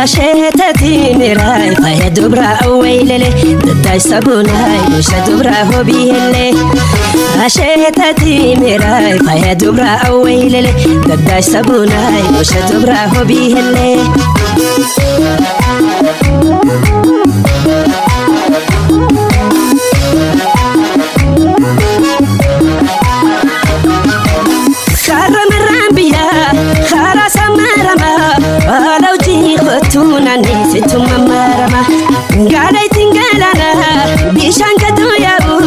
هشتتي مراي فيا دبرة أويللي دداي سبوناي وش دبرة هو بيهلي هشتتي مراي فيا دبرة أويللي دداي سبوناي وش دبرة هو بيهلي tuna nisi tuma marama ngalai tinggalana bishan katoyabu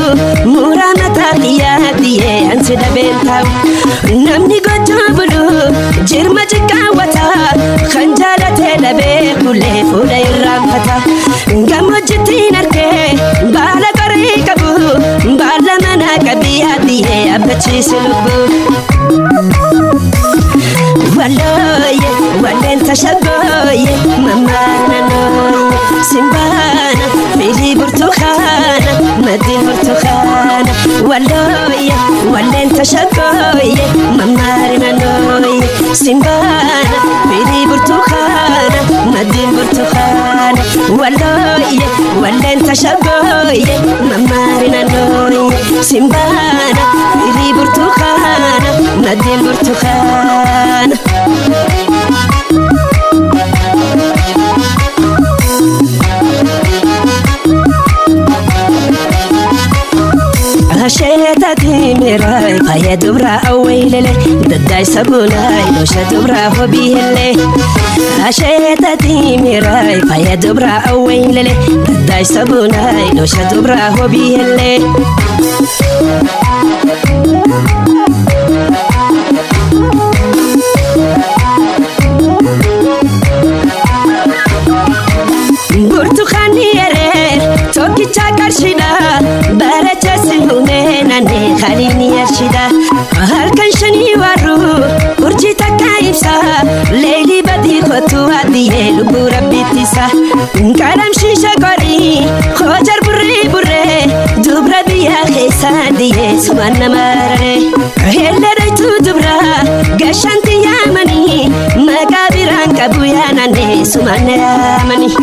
murana taqiya diye ansida bentau namni gojabulu jirma jikawata khanjala telabe kule fuda irrafata ngamojtin arke bala qarikabu bala mana kabiya diye abachi sulubu walloye wallen tashaboye mamana noye simbana fili burtukhana madin burtukhana walloye wallen tashaboye mamana noye simbana fili burtukhana madin burtukhana walloye wallen tashaboye mamana noye simbana fili burtukhana madin burtukhana هشتتي مراي فيا دبرة أويللي دداي سبوناي وش دبرة هو بيهلي هشتتي مراي فيا دبرة أويللي دداي سبوناي وش دبرة هو بيهلي برتقاني يرير توكي تاكرشيدا بارجة سهونينا خليني يرشيدا هل كان شني ورو ورجي تكايبسا ليلي بدي خطوة دي لبو ربي تيسا كلام شيشة قري خوجر بري بري دبرة بيا خيسا دي سوانا مرري هل ريتو دبرة قشانتي يامني مقابران كبويانا ني سوانا مني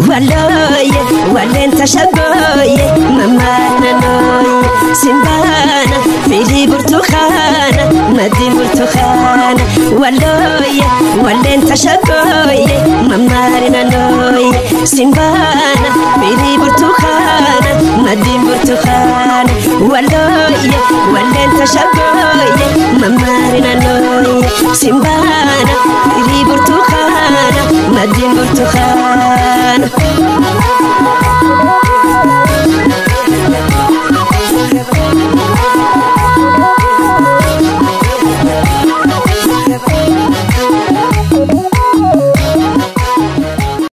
walloye wallen tashaboye mamana noye simbana fili burtukhana madin burtukhana walloye wallen tashaboye mamana noye simbana fili burtukhana madin burtukhana walloye wallen tashaboye mamana noye simbana fili burtukhana madin burtukhana